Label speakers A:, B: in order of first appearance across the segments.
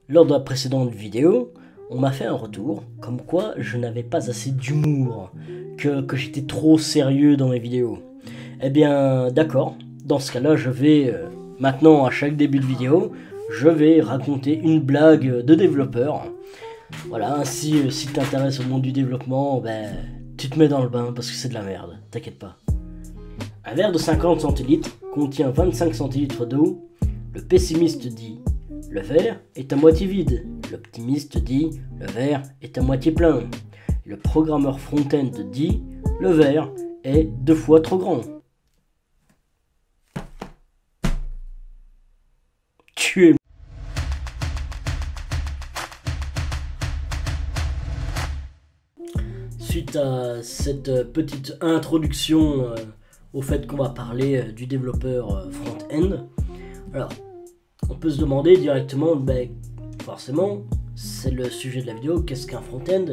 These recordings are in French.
A: Lors de la précédente vidéo, on m'a fait un retour, comme quoi je n'avais pas assez d'humour, que j'étais trop sérieux dans mes vidéos. Eh bien, d'accord, dans ce cas-là, je vais, maintenant à chaque début de vidéo, je vais raconter une blague de développeur. Voilà, ainsi, si tu t'intéresses au monde du développement, ben, tu te mets dans le bain parce que c'est de la merde, t'inquiète pas. Un verre de 50 centilitres contient 25 centilitres d'eau. Le pessimiste dit: le verre est à moitié vide. L'optimiste dit: le verre est à moitié plein. Le programmeur front-end dit: le verre est 2 fois trop grand. Tu es... Suite à cette petite introduction au fait qu'on va parler du développeur front-end, alors on peut se demander directement, ben, forcément, c'est le sujet de la vidéo, qu'est-ce qu'un front-end,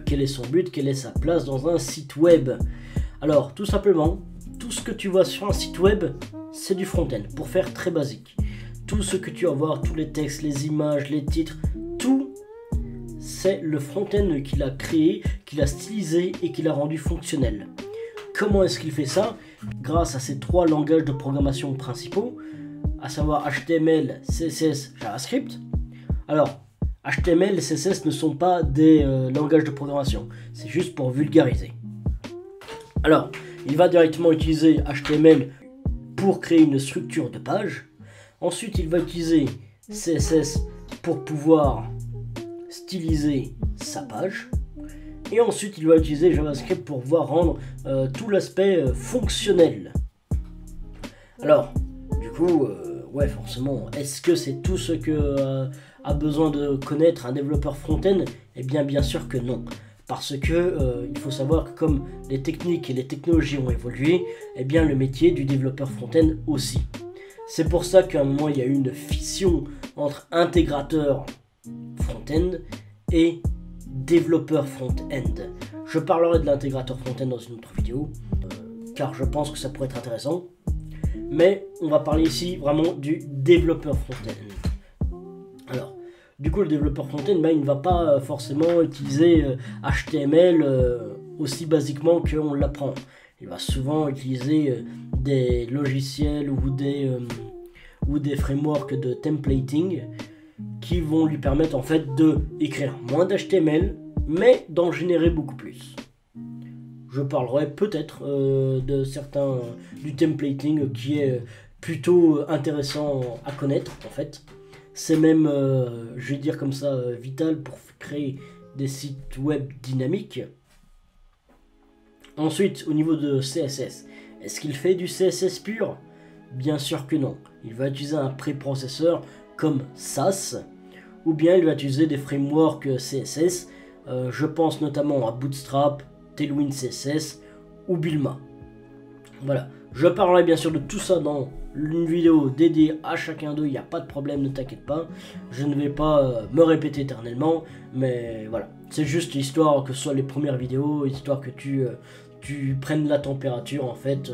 A: quel est son but, quelle est sa place dans un site web. Alors, tout simplement, tout ce que tu vois sur un site web, c'est du front-end, pour faire très basique. Tout ce que tu vas voir, tous les textes, les images, les titres, tout, c'est le front-end qui l'a créé, qui l'a stylisé et qui l'a rendu fonctionnel. Comment est-ce qu'il fait ça? Grâce à ces 3 langages de programmation principaux, à savoir HTML, CSS, JavaScript. Alors, HTML et CSS ne sont pas des langages de programmation, c'est juste pour vulgariser. Alors, il va directement utiliser HTML pour créer une structure de page. Ensuite, il va utiliser CSS pour pouvoir styliser sa page. Et ensuite, il va utiliser JavaScript pour pouvoir rendre tout l'aspect fonctionnel. Alors, du coup, ouais, forcément, est-ce que c'est tout ce que a besoin de connaître un développeur front-end? Eh bien sûr que non. Parce que il faut savoir que comme les techniques et les technologies ont évolué, eh bien le métier du développeur front-end aussi. C'est pour ça qu'à un moment, il y a eu une fission entre intégrateur front-end et développeur front-end. Je parlerai de l'intégrateur front-end dans une autre vidéo, car je pense que ça pourrait être intéressant. Mais on va parler ici vraiment du développeur front-end. Alors, du coup, le développeur front-end, ben, il ne va pas forcément utiliser HTML aussi basiquement qu'on l'apprend. Il va souvent utiliser des logiciels ou des frameworks de templating qui vont lui permettre en fait de écrire moins d'HTML, mais d'en générer beaucoup plus. Je parlerai peut-être de certains du templating qui est plutôt intéressant à connaître en fait. C'est même, je vais dire comme ça, vital pour créer des sites web dynamiques. Ensuite, au niveau de CSS, est-ce qu'il fait du CSS pur? Bien sûr que non. Il va utiliser un préprocesseur comme Sass, ou bien il va utiliser des frameworks CSS. Je pense notamment à Bootstrap, Tailwind CSS ou Bulma. Voilà, je parlerai bien sûr de tout ça dans une vidéo dédiée à chacun d'eux, il n'y a pas de problème, ne t'inquiète pas. Je ne vais pas me répéter éternellement, mais voilà, c'est juste histoire que ce soit les premières vidéos, histoire que tu prennes la température en fait.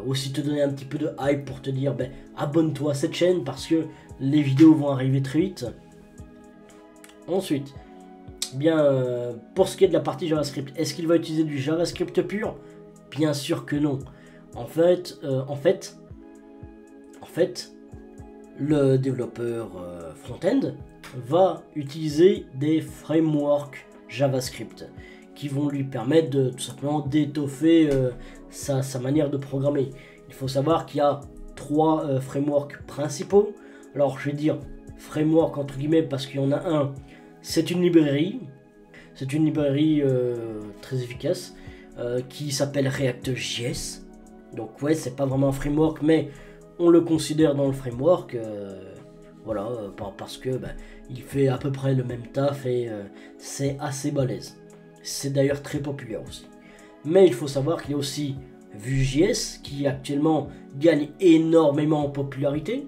A: Aussi te donner un petit peu de hype pour te dire ben, abonne-toi à cette chaîne parce que les vidéos vont arriver très vite. Ensuite, bien, pour ce qui est de la partie JavaScript, est-ce qu'il va utiliser du JavaScript pur? Bien sûr que non. En fait, le développeur front-end va utiliser des frameworks JavaScript qui vont lui permettre de tout simplement d'étoffer sa manière de programmer. Il faut savoir qu'il y a 3 frameworks principaux. Alors je vais dire framework entre guillemets parce qu'il y en a un. C'est une librairie très efficace qui s'appelle React.js. Donc ouais, c'est pas vraiment un framework, mais on le considère dans le framework. Voilà, parce que il fait à peu près le même taf et c'est assez balèze. C'est d'ailleurs très populaire aussi. Mais il faut savoir qu'il y a aussi Vue.js qui actuellement gagne énormément en popularité.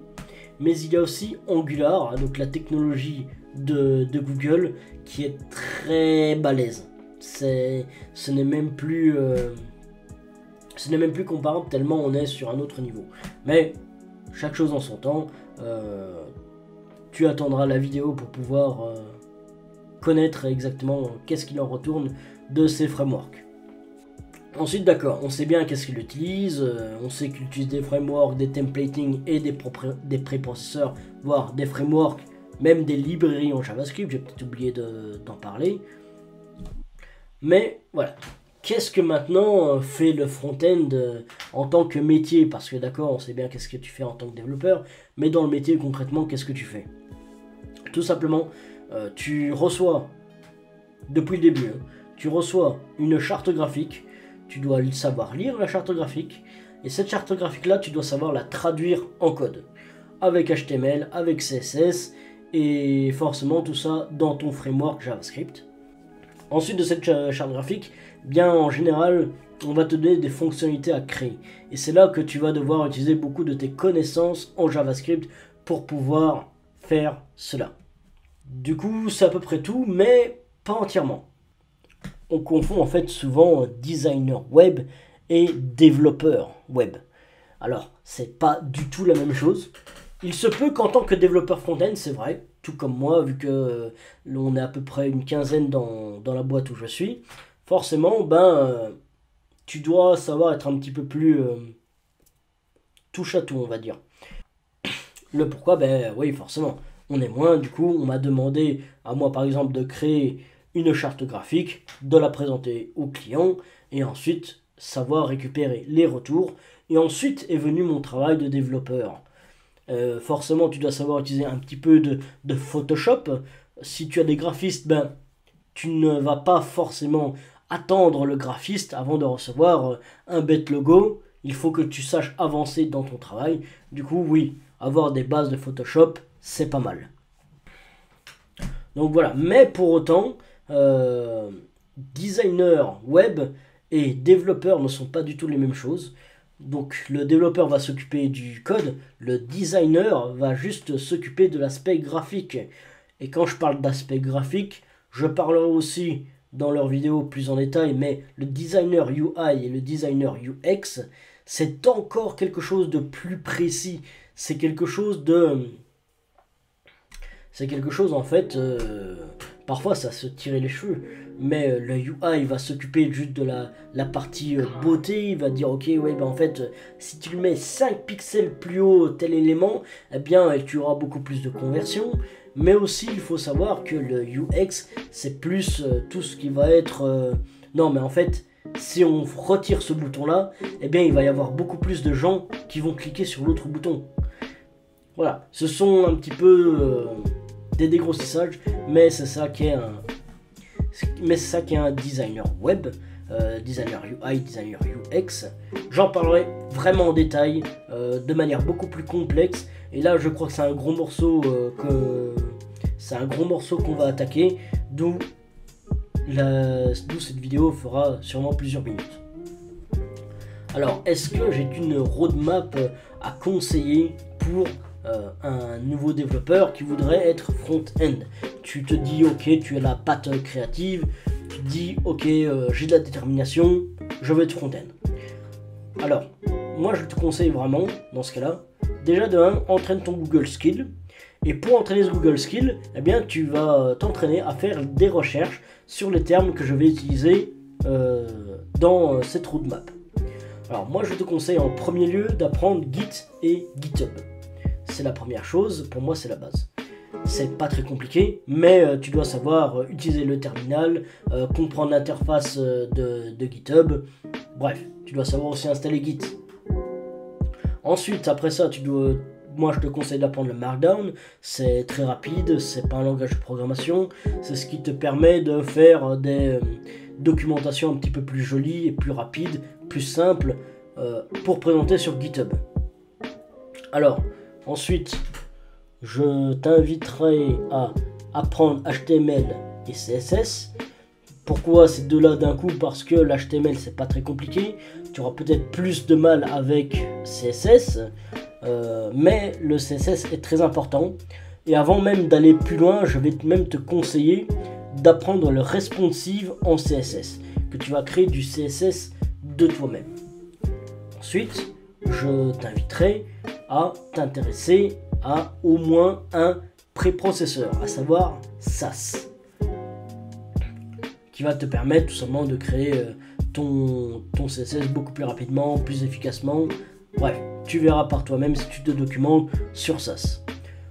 A: Mais il y a aussi Angular, donc la technologie de Google qui est très balèze. Ce n'est même plus comparable tellement on est sur un autre niveau. Mais chaque chose en son temps. tu attendras la vidéo pour pouvoir connaître exactement qu'est-ce qu'il en retourne de ces frameworks. Ensuite, d'accord, on sait bien qu'est-ce qu'il utilise, on sait qu'il utilise des frameworks, des templating et des préprocesseurs, voire des frameworks, même des librairies en JavaScript, j'ai peut-être oublié d'en parler. Mais voilà, qu'est-ce que maintenant fait le front-end en tant que métier? Parce que d'accord, on sait bien qu'est-ce que tu fais en tant que développeur, mais dans le métier concrètement, qu'est-ce que tu fais? Tout simplement, tu reçois, depuis le début, tu reçois une charte graphique, tu dois savoir lire la charte graphique, et cette charte graphique-là, tu dois savoir la traduire en code, avec HTML, avec CSS, et forcément tout ça dans ton framework JavaScript. Ensuite de cette charte graphique, bien en général, on va te donner des fonctionnalités à créer. Et c'est là que tu vas devoir utiliser beaucoup de tes connaissances en JavaScript pour pouvoir faire cela. Du coup, c'est à peu près tout, mais pas entièrement. On confond en fait souvent designer web et développeur web. Alors, c'est pas du tout la même chose. Il se peut qu'en tant que développeur front-end, c'est vrai, tout comme moi, vu que on est à peu près une quinzaine dans la boîte où je suis, forcément, tu dois savoir être un petit peu plus touche à tout, on va dire. Le pourquoi, oui, forcément, on est moins, du coup, on m'a demandé à moi, par exemple, de créer une charte graphique, de la présenter au client, et ensuite savoir récupérer les retours, et ensuite est venu mon travail de développeur. Forcément, tu dois savoir utiliser un petit peu de Photoshop. Si tu as des graphistes, tu ne vas pas forcément attendre le graphiste avant de recevoir un bête logo. Il faut que tu saches avancer dans ton travail. Du coup, oui, avoir des bases de Photoshop, c'est pas mal. Donc voilà, mais pour autant, designer web et développeur ne sont pas du tout les mêmes choses. Donc le développeur va s'occuper du code, le designer va juste s'occuper de l'aspect graphique. Et quand je parle d'aspect graphique, je parlerai aussi dans leur vidéo plus en détail, mais le designer UI et le designer UX, c'est encore quelque chose de plus précis. C'est quelque chose en fait, parfois ça se tirait les cheveux, mais le UI va s'occuper juste de la partie beauté, il va dire ok, ouais, en fait, si tu le mets 5 pixels plus haut tel élément, eh bien tu auras beaucoup plus de conversion. Mais aussi il faut savoir que le UX c'est plus tout ce qui va être non mais en fait si on retire ce bouton là, eh bien il va y avoir beaucoup plus de gens qui vont cliquer sur l'autre bouton. Voilà, ce sont un petit peu des dégrossissages, mais c'est ça qui est un designer web, designer UI, designer UX. J'en parlerai vraiment en détail, de manière beaucoup plus complexe. Et là, je crois que c'est un gros morceau qu'on va attaquer, d'où cette vidéo fera sûrement plusieurs minutes. Alors, est-ce que j'ai une roadmap à conseiller pour un nouveau développeur qui voudrait être front-end? Tu te dis ok, tu as la patte créative, tu te dis ok, j'ai de la détermination, je vais être front-end. Alors moi je te conseille vraiment dans ce cas là, déjà de 1, entraîne ton Google Skill, et pour entraîner ce Google Skill, eh bien tu vas t'entraîner à faire des recherches sur les termes que je vais utiliser dans cette roadmap. Alors moi je te conseille en premier lieu d'apprendre Git et GitHub. C'est la première chose, pour moi c'est la base. C'est pas très compliqué, mais tu dois savoir utiliser le terminal, comprendre l'interface de GitHub. Bref, tu dois savoir aussi installer Git. Ensuite, après ça, moi je te conseille d'apprendre le Markdown. C'est très rapide, c'est pas un langage de programmation. C'est ce qui te permet de faire des documentations un petit peu plus jolies et plus rapides, plus simples pour présenter sur GitHub. Alors, ensuite, je t'inviterai à apprendre HTML et CSS. Pourquoi ces deux-là d'un coup? Parce que l'HTML c'est pas très compliqué. Tu auras peut-être plus de mal avec CSS, mais le CSS est très important. Et avant même d'aller plus loin, je vais même te conseiller d'apprendre le responsive en CSS, que tu vas créer du CSS de toi-même. Ensuite, je t'inviterai à t'intéresser à au moins un préprocesseur, à savoir SAS, qui va te permettre tout simplement de créer ton CSS beaucoup plus rapidement, plus efficacement. Bref, tu verras par toi-même si tu te documentes sur SAS.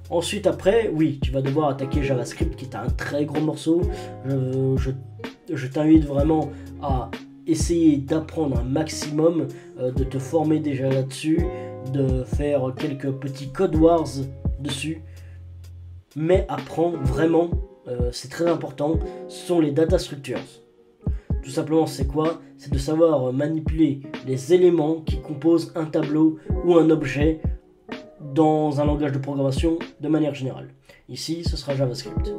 A: Ensuite, après, oui, tu vas devoir attaquer JavaScript, qui est un très gros morceau. Je t'invite vraiment à essayer d'apprendre un maximum, de te former déjà là-dessus, de faire quelques petits code wars dessus. Mais apprends vraiment, c'est très important, ce sont les data structures. Tout simplement, c'est quoi? C'est de savoir manipuler les éléments qui composent un tableau ou un objet dans un langage de programmation de manière générale. Ici, ce sera JavaScript.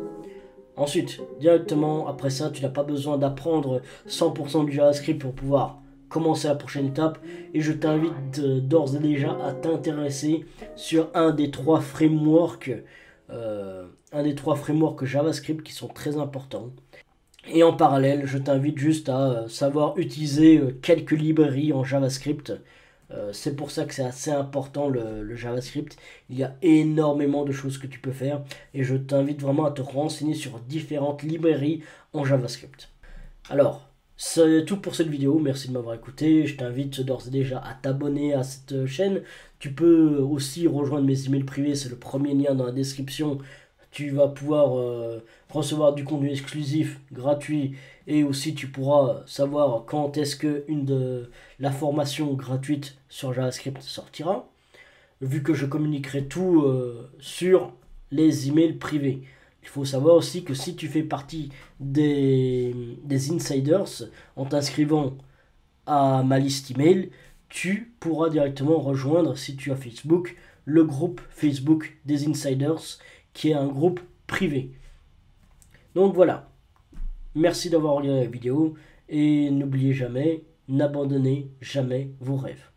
A: Ensuite, directement après ça, tu n'as pas besoin d'apprendre 100% du JavaScript pour pouvoir commencer la prochaine étape. Et je t'invite d'ores et déjà à t'intéresser sur un des trois frameworks JavaScript qui sont très importants. Et en parallèle, je t'invite juste à savoir utiliser quelques librairies en JavaScript. C'est pour ça que c'est assez important le JavaScript. Il y a énormément de choses que tu peux faire et je t'invite vraiment à te renseigner sur différentes librairies en JavaScript. Alors, c'est tout pour cette vidéo. Merci de m'avoir écouté. Je t'invite d'ores et déjà à t'abonner à cette chaîne. Tu peux aussi rejoindre mes emails privés. C'est le premier lien dans la description. Tu vas pouvoir recevoir du contenu exclusif, gratuit, et aussi tu pourras savoir quand est-ce que la formation gratuite sur JavaScript sortira, vu que je communiquerai tout sur les emails privés. Il faut savoir aussi que si tu fais partie des insiders, en t'inscrivant à ma liste email, tu pourras directement rejoindre, si tu as Facebook, le groupe Facebook des insiders, qui est un groupe privé. Donc voilà, merci d'avoir regardé la vidéo et n'oubliez jamais, n'abandonnez jamais vos rêves.